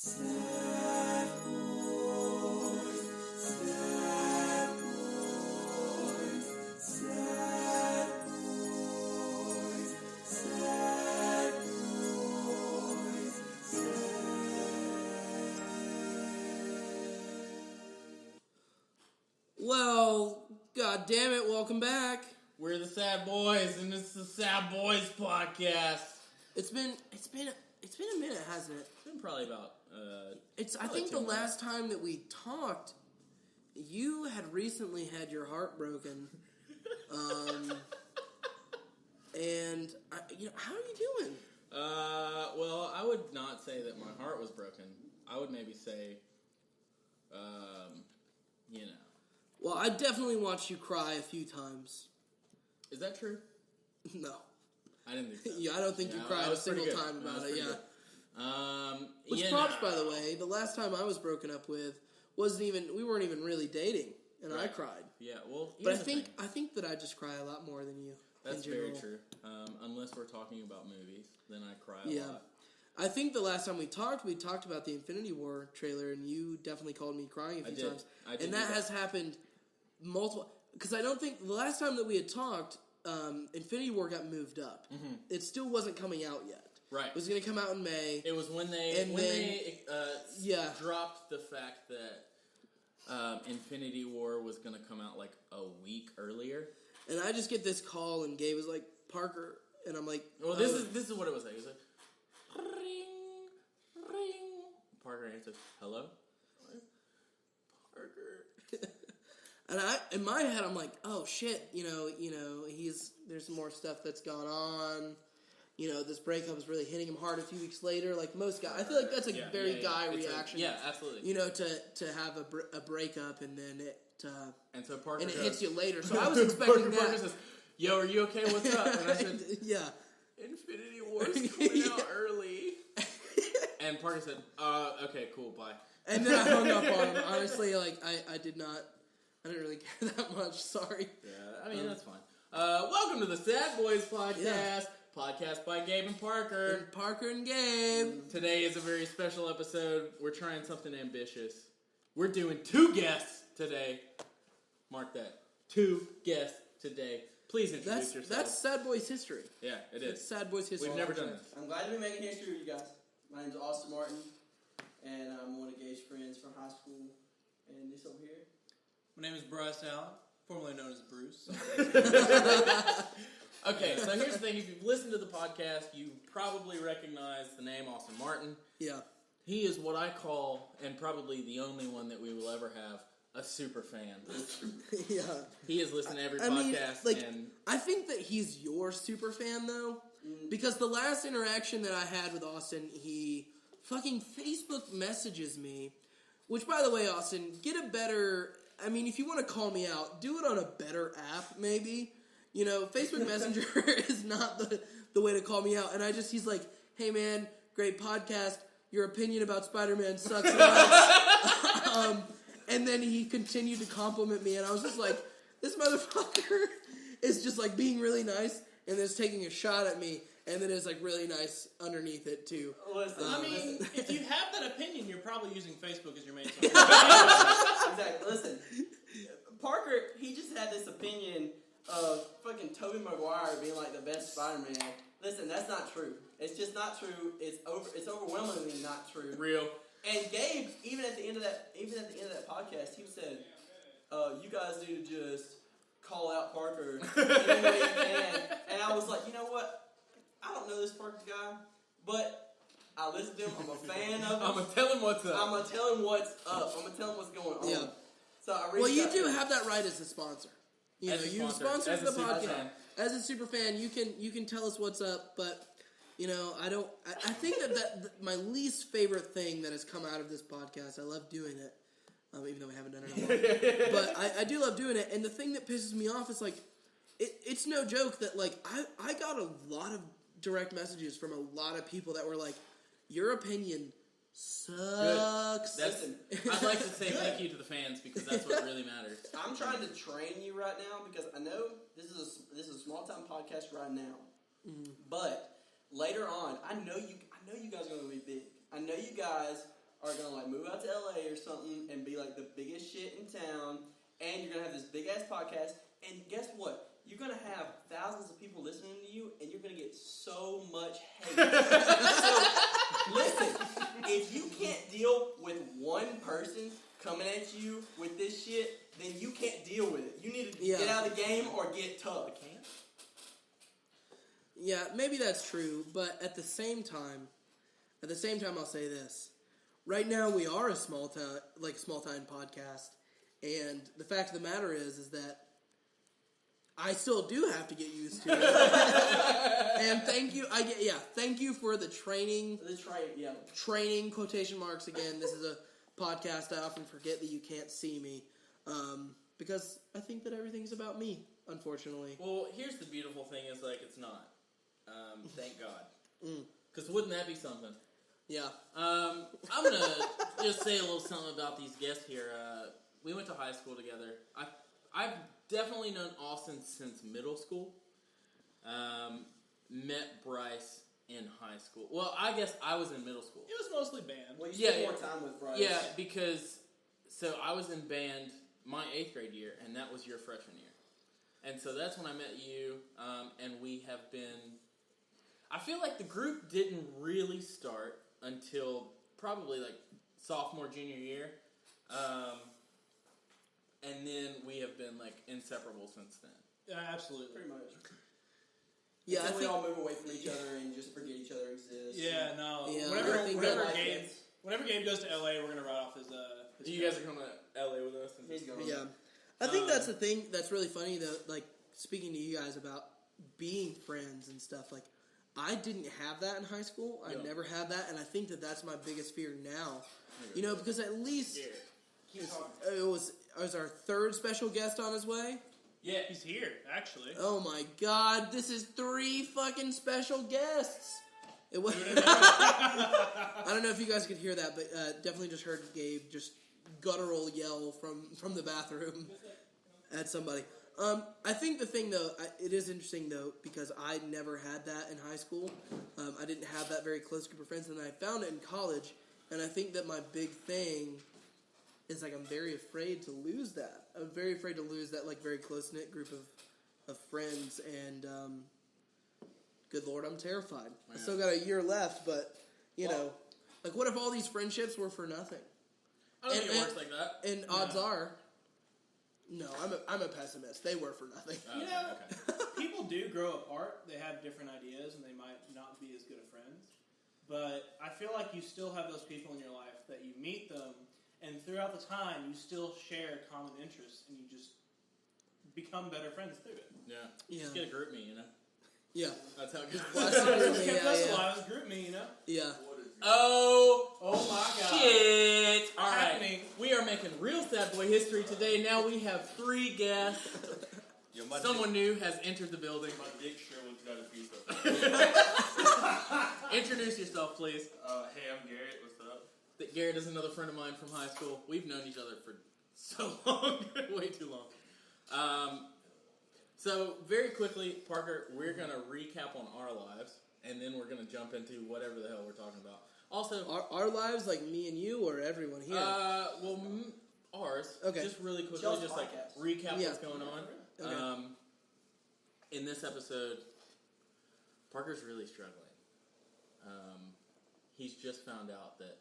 Sad boys, sad boys, sad boys, sad boys, Well, god damn it, welcome back. We're the Sad Boys, and this is the Sad Boys podcast. It's been a minute, hasn't it? It's been probably about I think the last time that we talked, you had recently had your heart broken. And how are you doing? Well, I would not say that my heart was broken. I would maybe say, Well, I definitely watched you cry a few times. Is that true? No. I didn't think so. Yeah, I don't think you cried a single time about it, yeah. Which props, by the way, the last time I was broken up with we weren't even really dating, and right. I cried. Yeah, well, but I think that I just cry a lot more than you. That's very true. Unless we're talking about movies, then I cry a lot. I think the last time we talked about the Infinity War trailer, and you definitely called me crying a few times. I did, and that has happened multiple. Because I don't think the last time that we had talked, Infinity War got moved up. Mm-hmm. It still wasn't coming out yet. Right. It was going to come out in May. It was when they dropped the fact that Infinity War was going to come out like a week earlier. And I just get this call, and Gabe was like, "Parker," and I'm like, "Well, this is what it was like." It was like, "Ring, ring." Parker answers, "Hello, Parker." And in my head, I'm like, "Oh shit!" There's more stuff that's gone on. This breakup is really hitting him hard a few weeks later. Like most guys, I feel like that's a very guy reaction. Absolutely. To have a breakup and then it. And so Parker it hits you later. So I was expecting that. Parker says, "Yo, are you okay? What's up?" And I said, "Yeah, Infinity War's coming out early." And Parker said, "Okay, cool, bye." And then I hung up on him. Honestly, I didn't really care that much. Sorry. Yeah, I mean that's fine. Welcome to the Sad Boys podcast. Yeah. Podcast by Gabe and Parker. And Parker and Gabe. Today is a very special episode. We're trying something ambitious. We're doing 2 guests today. Mark that. 2 guests today. Please introduce yourself. That's Sad Boys history. Yeah, it is. It's Sad Boys history. We've never done this. I'm glad to be making history with you guys. My name's Austin Martin, and I'm one of Gabe's friends from high school. And this over here. My name is Bois, formerly known as Bruce. Okay, so here's the thing. If you've listened to the podcast, you probably recognize the name Austin Martin. Yeah. He is what I call, and probably the only one that we will ever have, a super fan. Yeah. He has listened to every podcast. I think that he's your super fan, though. Because the last interaction that I had with Austin, he fucking Facebook messages me. Which, by the way, Austin, get a better... I mean, if you want to call me out, do it on a better app, maybe. Facebook Messenger is not the way to call me out. And he's like, "Hey man, great podcast. Your opinion about Spider-Man sucks." And then he continued to compliment me, and I was just like, this motherfucker is just like being really nice, and then is taking a shot at me, and then is like really nice underneath it too. Listen, if you have that opinion, you're probably using Facebook as your main source. Exactly. Listen, Parker, he just had this opinion of fucking Tobey Maguire being like the best Spider-Man. Listen, that's not true. It's just not true. It's overwhelmingly not true. Real. And Gabe, even at the end of that podcast, he said, "You guys need to just call out Parker any way you can." And I was like, you know what? I don't know this Parker guy, but I listen to him. I'm a fan of him. I'm gonna tell him what's up. I'm gonna tell him what's up. I'm gonna tell him what's going on. Yeah. So you do have that right as a sponsor. You sponsor the podcast. As a super fan, you can tell us what's up, but I think that my least favorite thing that has come out of this podcast, I love doing it, even though we haven't done it in a while, but I do love doing it, and the thing that pisses me off is like, it's no joke that like, I got a lot of direct messages from a lot of people that were like, your opinion sucks. I'd like to say thank you to the fans because that's what really matters. I'm trying to train you right now because I know this is a small time podcast right now, but later on, I know you guys are going to be big. I know you guys are gonna like move out to LA or something and be like the biggest shit in town, and you're gonna have this big ass podcast, and guess what? You're gonna have thousands of people listening to you, and you're gonna get so much hate. So, listen, if you can't deal with one person coming at you with this shit, then you can't deal with it. You need to get out of the game or get tough. Yeah, maybe that's true, but at the same time, I'll say this. Right now, we are a small town podcast, and the fact of the matter is that I still do have to get used to it. And thank you. Thank you for the training. Training quotation marks again. This is a podcast. I often forget that you can't see me, because I think that everything's about me. Unfortunately. Well, here's the beautiful thing: is like it's not. Thank God. Because wouldn't that be something? Yeah. I'm gonna just say a little something about these guests here. We went to high school together. I've definitely known Austin since middle school. Met Bryce in high school. Well, I guess I was in middle school. It was mostly band. Well, you spent more time with Bryce. Yeah, because I was in band my 8th grade year, and that was your freshman year. And so that's when I met you, and we have been... I feel like the group didn't really start until probably like sophomore, junior year. And then we have been like inseparable since then. Yeah, absolutely. Pretty much. Yeah, I think we all move away from each other and just forget each other exists. Yeah, no. Yeah, Whenever Gabe goes to LA, we're gonna write off his. You guys are coming to LA with us? He's going. Yeah. I think that's the thing that's really funny, though, like, speaking to you guys about being friends and stuff, like, I didn't have that in high school. I never had that, and I think that that's my biggest fear now. You know, because at least it was our third special guest on his way. Yeah, he's here, actually. Oh my God, this is 3 fucking special guests. It was. I don't know if you guys could hear that, but definitely just heard Gabe just guttural yell from the bathroom at somebody. I think the thing, though, it is interesting, though, because I never had that in high school. I didn't have that very close group of friends, and I found it in college, and I think that my big thing is, like, I'm very afraid to lose that. I'm very afraid to lose that, like, very close-knit group of friends, and, good Lord, I'm terrified. I still got a year left, but, you know, like, what if all these friendships were for nothing? I don't think it works like that. And odds are... No, I'm a pessimist. They were for nothing. You know, people do grow apart. They have different ideas, and they might not be as good of friends. But I feel like you still have those people in your life that you meet them, and throughout the time, you still share common interests, and you just become better friends through it. Yeah. Just get a group me, you know? Yeah. That's how it goes. That's why I was group me, you know? Yeah. Oh my God. Shit. All right. We are making real sad boy history today. Now we have 3 guests. Someone new has entered the building. My dick sure looks got a piece of it. Introduce yourself, please. Hey, I'm Garrett. What's up? Garrett is another friend of mine from high school. We've known each other for so long. Way too long. So, very quickly, Parker, we're going to recap on our lives, and then we're going to jump into whatever the hell we're talking about. Also, our lives, like me and you, or everyone here? Ours. Okay. Just really quickly, Just just like recap what's going on. Okay. In this episode, Parker's really struggling. He's just found out that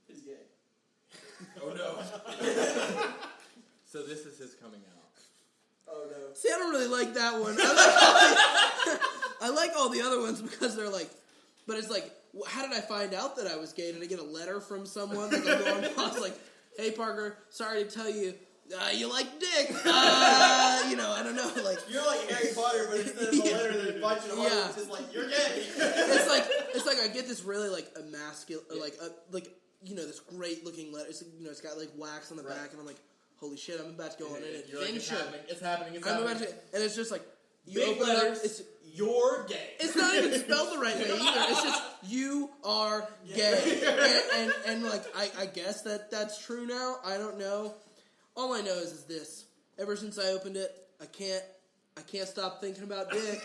he's gay. Oh no. So this is his coming out. Oh no. See, I don't really like that one. I like all the other ones because they're like, but it's like, how did I find out that I was gay? Did I get a letter from someone? Like a long pause, like, hey Parker, sorry to tell you, you like dick. You know, I don't know, like you're like Harry Potter, but instead of a letter that invites you to Hogwarts, it's just like you're gay. it's like I get this really like emasculate, like you know, this great looking letter. It's, you know, it's got like wax on the back, and I'm like, holy shit, I'm about to go on an adventure. Like, it's happening. And it's just like, you big open letters. It's, you're gay. It's not even spelled the right way either. It's just, you are gay. And like, I guess that's true now. I don't know. All I know is this. Ever since I opened it, I can't stop thinking about dick.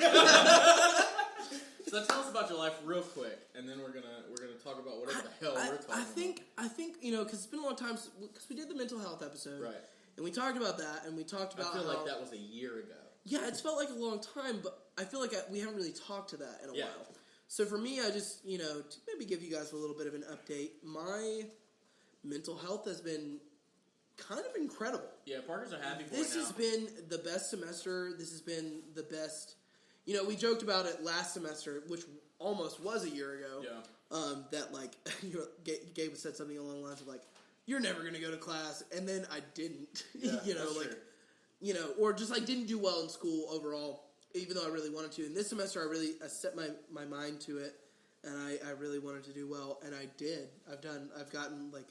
So tell us about your life real quick, and then we're gonna talk about whatever the hell we're talking about. I think because it's been a long time because we did the mental health episode, Right. And we talked about that, and we talked about. I feel like that was a year ago. Yeah, it's felt like a long time, but I feel like we haven't really talked to that in a while. So for me, I just to maybe give you guys a little bit of an update. My mental health has been kind of incredible. Yeah, Parker's a happy boy This now. has been the best semester. This has been the best. We joked about it last semester, which almost was a year ago. Yeah. That like Gabe said something along the lines of like, "You're never going to go to class," and then I didn't. Yeah, that's true. Or just like didn't do well in school overall, even though I really wanted to. And this semester, I set my mind to it, and I really wanted to do well, and I did. I've gotten like.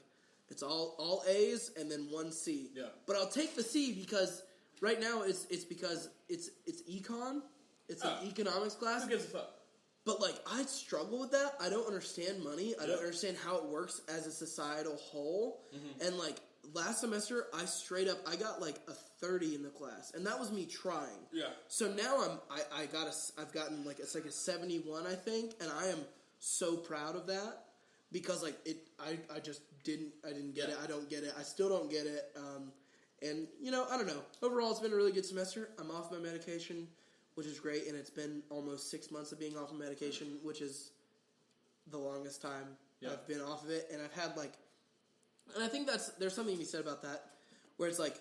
It's all A's and then 1 C. Yeah. But I'll take the C because right now it's because it's econ. It's an economics class. Who gives a fuck? But like I struggle with that. I don't understand money. I don't understand how it works as a societal whole. Mm-hmm. And like last semester I got like a 30 in the class, and that was me trying. Yeah. So now I've gotten like it's like a 71 I think, and I am so proud of that. Because like I just didn't get it. I don't get it. I still don't get it. And I don't know. Overall, it's been a really good semester. I'm off my medication, which is great. And it's been almost 6 months of being off of medication, which is the longest time I've been off of it. And I've had and I think there's something to be said about that, where it's like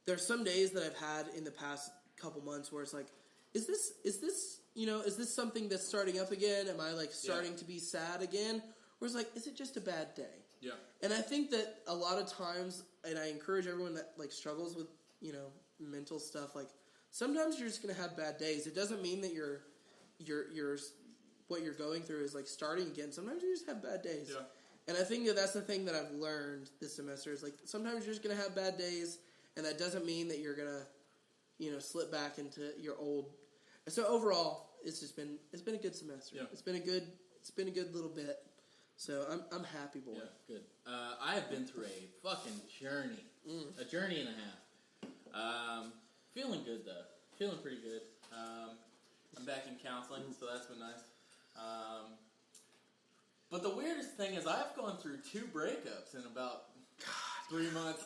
there's some days that I've had in the past couple months where it's like, is this something that's starting up again? Am I like starting to be sad again? Where it's like, is it just a bad day? Yeah. And I think that a lot of times, and I encourage everyone that like struggles with, mental stuff, like sometimes you're just gonna have bad days. It doesn't mean that you're what you're going through is like starting again. Sometimes you just have bad days. Yeah. And I think that's the thing that I've learned this semester is like sometimes you're just gonna have bad days, and that doesn't mean that you're gonna, slip back into your old. So overall, it's been a good semester. Yeah. It's been a good little bit. So I'm happy, boy. Yeah, good. I have been through a fucking journey, a journey and a half. Feeling good though, feeling pretty good. I'm back in counseling, so that's been nice. But the weirdest thing is I've gone through 2 breakups in about 3 months,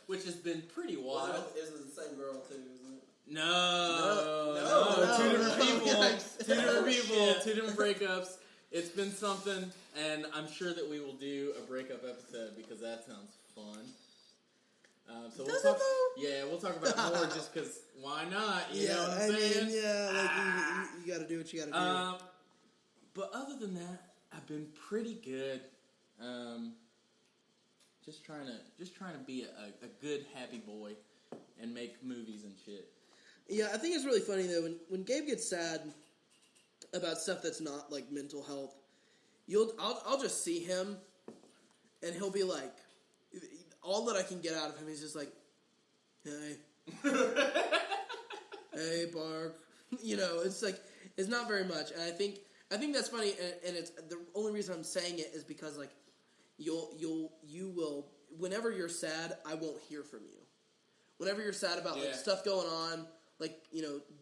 which has been pretty wild. Well, is it the same girl too? Isn't it? No, 2 different people, Yikes. 2 different people, 2 different breakups. It's been something, and I'm sure that we will do a breakup episode because that sounds fun. So we'll talk. Yeah, we'll talk about it more just because why not? You know what I'm saying? You got to do what you got to do. But other than that, I've been pretty good. Just trying to be a good happy boy and make movies and shit. Yeah, I think it's really funny though when Gabe gets sad about stuff that's not like mental health, I'll just see him, and he'll be like, all that I can get out of him is just like, hey, hey, Bark, it's like it's not very much, and I think that's funny, and it's the only reason I'm saying it is because like you will whenever you're sad, I won't hear from you. Whenever you're sad about like stuff going on, like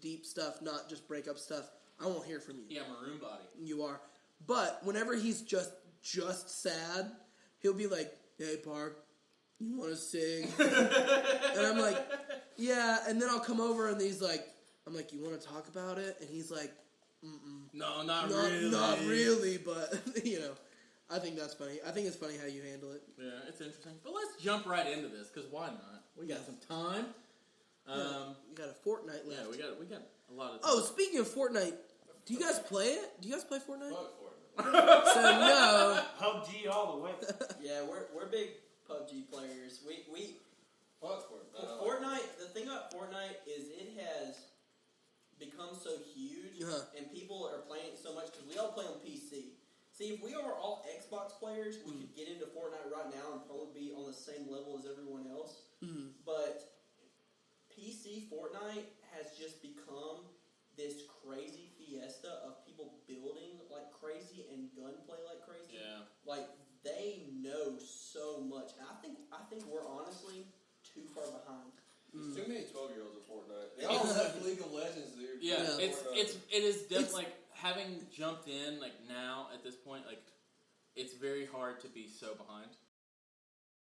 deep stuff, not just breakup stuff. I won't hear from you. Yeah, maroon body. You are. But whenever he's just sad, he'll be like, hey, Park, you want to sing? And I'm like, yeah. And then I'll come over and I'm like, you want to talk about it? And he's like, mm-mm. No, not really. Not really, but, I think that's funny. I think it's funny how you handle it. Yeah, it's interesting. But let's jump right into this, because why not? We got some time. You got a fortnight left. Yeah, we got a lot of time. Oh, speaking of Fortnite, do you guys play it? Do you guys play Fortnite? Fuck for it. So no. PUBG all the way. Yeah, we're big PUBG players. We Fuck for it. Fortnite. The thing about Fortnite is it has become so huge, and people are playing it so much because we all play on PC. See, if we were all Xbox players, we could get into Fortnite right now and probably be on the same level as everyone else. But PC Fortnite has just become this crazy fiesta of people building like crazy and gunplay like crazy. Yeah. Like they know so much. And I think we're honestly too far behind. There's too many 12-years at Fortnite. They all have League of Legends, dude. Yeah, it is definitely like having jumped in like now at this point, like it's very hard to be so behind.